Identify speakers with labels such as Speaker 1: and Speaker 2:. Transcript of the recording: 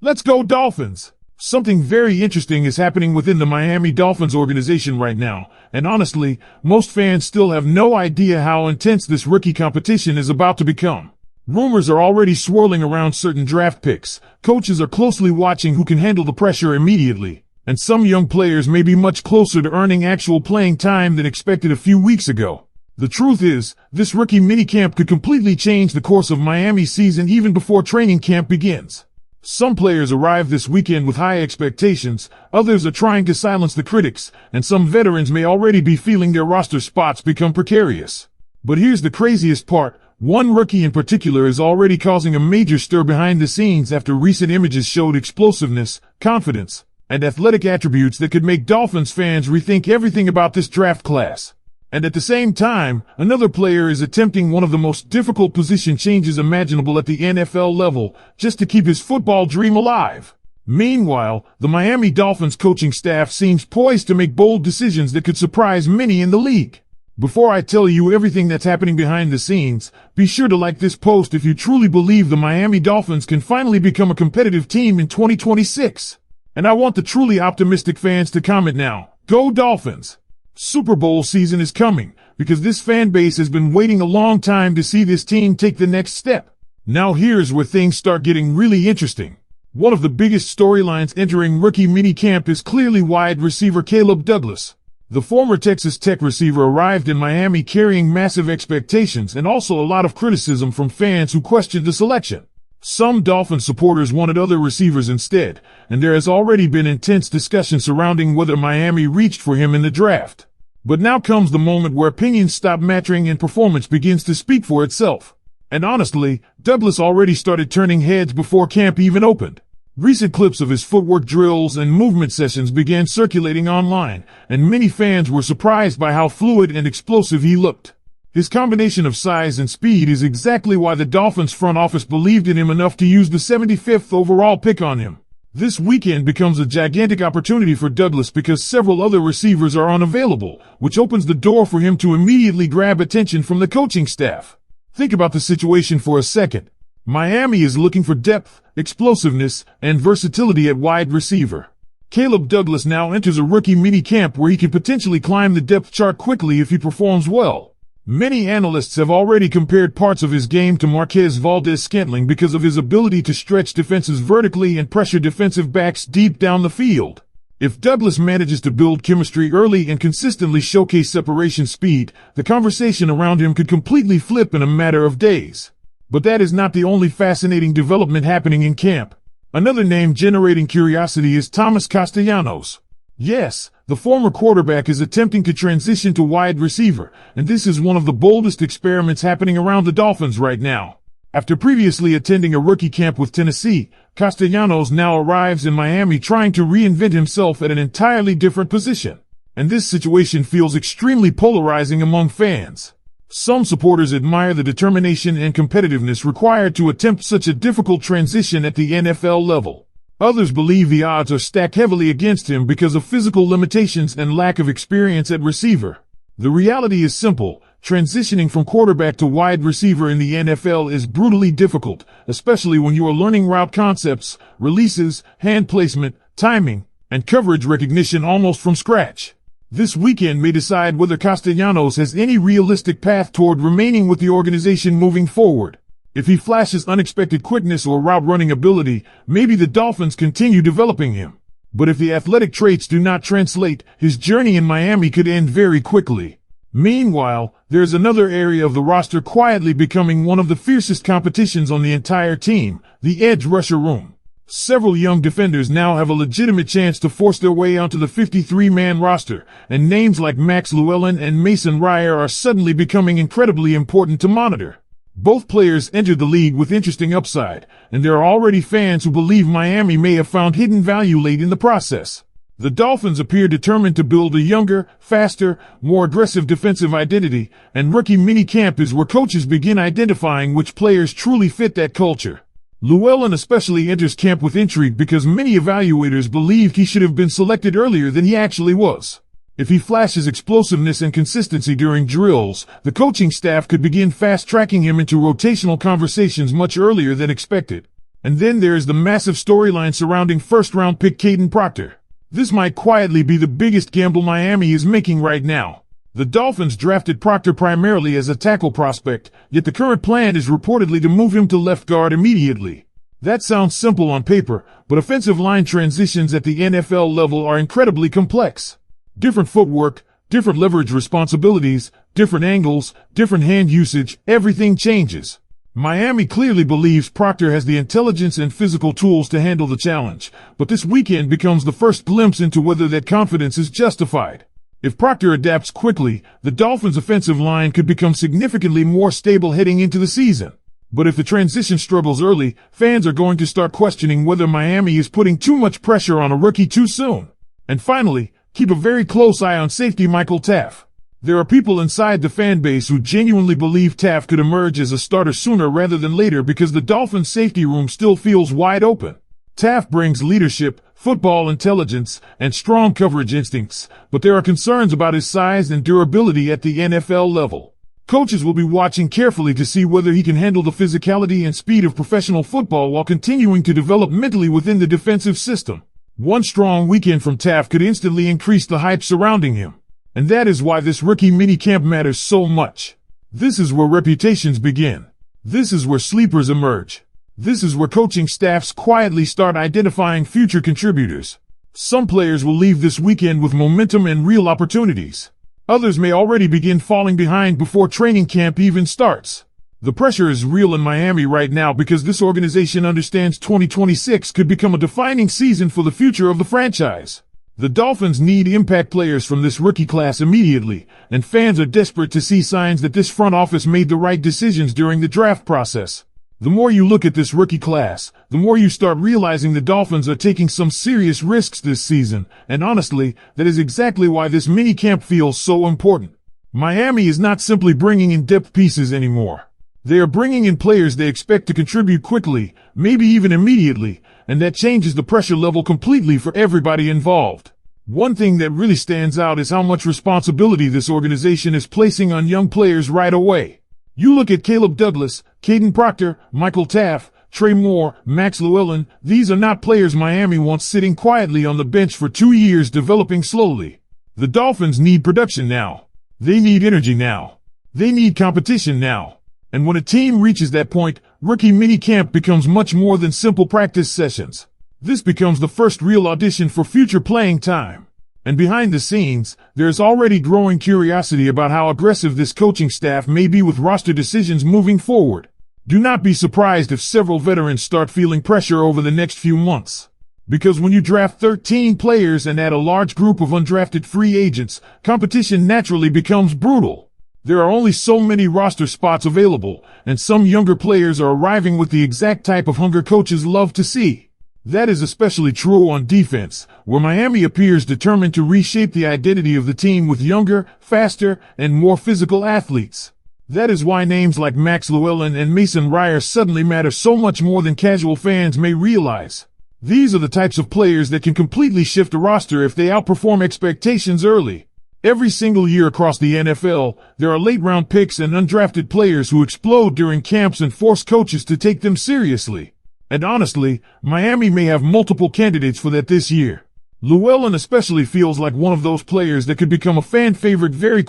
Speaker 1: Let's go Dolphins! Something very interesting is happening within the Miami Dolphins organization right now, and honestly, most fans still have no idea how intense this rookie competition is about to become. Rumors are already swirling around certain draft picks, coaches are closely watching who can handle the pressure immediately, and some young players may be much closer to earning actual playing time than expected a few weeks ago. The truth is, this rookie minicamp could completely change the course of Miami's season even before training camp begins. Some players arrive this weekend with high expectations, others are trying to silence the critics, and some veterans may already be feeling their roster spots become precarious. But here's the craziest part. One rookie in particular is already causing a major stir behind the scenes after recent images showed explosiveness, confidence, and athletic attributes that could make Dolphins fans rethink everything about this draft class. And at the same time, another player is attempting one of the most difficult position changes imaginable at the NFL level, just to keep his football dream alive. Meanwhile, the Miami Dolphins coaching staff seems poised to make bold decisions that could surprise many in the league. Before I tell you everything that's happening behind the scenes, be sure to like this post if you truly believe the Miami Dolphins can finally become a competitive team in 2026. And I want the truly optimistic fans to comment now. Go Dolphins! Super Bowl season is coming, because this fan base has been waiting a long time to see this team take the next step. Now here's where things start getting really interesting. One of the biggest storylines entering rookie minicamp is clearly wide receiver Caleb Douglas. The former Texas Tech receiver arrived in Miami carrying massive expectations and also a lot of criticism from fans who questioned the selection. Some Dolphins supporters wanted other receivers instead, and there has already been intense discussion surrounding whether Miami reached for him in the draft. But now comes the moment where opinions stop mattering and performance begins to speak for itself. And honestly, Douglas already started turning heads before camp even opened. Recent clips of his footwork drills and movement sessions began circulating online, and many fans were surprised by how fluid and explosive he looked. His combination of size and speed is exactly why the Dolphins front office believed in him enough to use the 75th overall pick on him. This weekend becomes a gigantic opportunity for Douglas because several other receivers are unavailable, which opens the door for him to immediately grab attention from the coaching staff. Think about the situation for a second. Miami is looking for depth, explosiveness, and versatility at wide receiver. Caleb Douglas now enters a rookie minicamp where he can potentially climb the depth chart quickly if he performs well. Many analysts have already compared parts of his game to Marquez Valdes-Scantling because of his ability to stretch defenses vertically and pressure defensive backs deep down the field. If Douglas manages to build chemistry early and consistently showcase separation speed, the conversation around him could completely flip in a matter of days. But that is not the only fascinating development happening in camp. Another name generating curiosity is Thomas Castellanos. Yes, the former quarterback is attempting to transition to wide receiver, and this is one of the boldest experiments happening around the Dolphins right now. After previously attending a rookie camp with Tennessee, Castellanos now arrives in Miami trying to reinvent himself at an entirely different position. And this situation feels extremely polarizing among fans. Some supporters admire the determination and competitiveness required to attempt such a difficult transition at the NFL level. Others believe the odds are stacked heavily against him because of physical limitations and lack of experience at receiver. The reality is simple. Transitioning from quarterback to wide receiver in the NFL is brutally difficult, especially when you are learning route concepts, releases, hand placement, timing, and coverage recognition almost from scratch. This weekend may decide whether Castellanos has any realistic path toward remaining with the organization moving forward. If he flashes unexpected quickness or route running ability, maybe the Dolphins continue developing him. But if the athletic traits do not translate, his journey in Miami could end very quickly. Meanwhile, there's another area of the roster quietly becoming one of the fiercest competitions on the entire team, the edge rusher room. Several young defenders now have a legitimate chance to force their way onto the 53-man roster, and names like Max Llewellyn and Mason Ryer are suddenly becoming incredibly important to monitor. Both players entered the league with interesting upside, and there are already fans who believe Miami may have found hidden value late in the process. The Dolphins appear determined to build a younger, faster, more aggressive defensive identity, and rookie minicamp is where coaches begin identifying which players truly fit that culture. Llewellyn especially enters camp with intrigue because many evaluators believed he should have been selected earlier than he actually was. If he flashes explosiveness and consistency during drills, the coaching staff could begin fast-tracking him into rotational conversations much earlier than expected. And then there is the massive storyline surrounding first-round pick Kaden Proctor. This might quietly be the biggest gamble Miami is making right now. The Dolphins drafted Proctor primarily as a tackle prospect, yet the current plan is reportedly to move him to left guard immediately. That sounds simple on paper, but offensive line transitions at the NFL level are incredibly complex. Different footwork, different leverage responsibilities, different angles, different hand usage, everything changes. Miami clearly believes Proctor has the intelligence and physical tools to handle the challenge, but this weekend becomes the first glimpse into whether that confidence is justified. If Proctor adapts quickly, the Dolphins' offensive line could become significantly more stable heading into the season. But if the transition struggles early, fans are going to start questioning whether Miami is putting too much pressure on a rookie too soon. And finally, keep a very close eye on safety Michael Taff. There are people inside the fan base who genuinely believe Taff could emerge as a starter sooner rather than later because the Dolphins' safety room still feels wide open. Taff brings leadership, football intelligence, and strong coverage instincts, but there are concerns about his size and durability at the NFL level. Coaches will be watching carefully to see whether he can handle the physicality and speed of professional football while continuing to develop mentally within the defensive system. One strong weekend from Taff could instantly increase the hype surrounding him. And that is why this rookie minicamp matters so much. This is where reputations begin. This is where sleepers emerge. This is where coaching staffs quietly start identifying future contributors. Some players will leave this weekend with momentum and real opportunities. Others may already begin falling behind before training camp even starts. The pressure is real in Miami right now because this organization understands 2026 could become a defining season for the future of the franchise. The Dolphins need impact players from this rookie class immediately, and fans are desperate to see signs that this front office made the right decisions during the draft process. The more you look at this rookie class, the more you start realizing the Dolphins are taking some serious risks this season, and honestly, that is exactly why this minicamp feels so important. Miami is not simply bringing in depth pieces anymore. They are bringing in players they expect to contribute quickly, maybe even immediately, and that changes the pressure level completely for everybody involved. One thing that really stands out is how much responsibility this organization is placing on young players right away. You look at Caleb Douglas, Kaden Proctor, Michael Taff, Trey Moore, Max Llewellyn. These are not players Miami wants sitting quietly on the bench for 2 years developing slowly. The Dolphins need production now. They need energy now. They need competition now. And when a team reaches that point, rookie minicamp becomes much more than simple practice sessions. This becomes the first real audition for future playing time. And behind the scenes, there's already growing curiosity about how aggressive this coaching staff may be with roster decisions moving forward. Do not be surprised if several veterans start feeling pressure over the next few months. Because when you draft 13 players and add a large group of undrafted free agents, competition naturally becomes brutal. There are only so many roster spots available, and some younger players are arriving with the exact type of hunger coaches love to see. That is especially true on defense, where Miami appears determined to reshape the identity of the team with younger, faster, and more physical athletes. That is why names like Max Llewellyn and Mason Ryer suddenly matter so much more than casual fans may realize. These are the types of players that can completely shift a roster if they outperform expectations early. Every single year across the NFL, there are late-round picks and undrafted players who explode during camps and force coaches to take them seriously. And honestly, Miami may have multiple candidates for that this year. Llewellyn especially feels like one of those players that could become a fan favorite very quickly.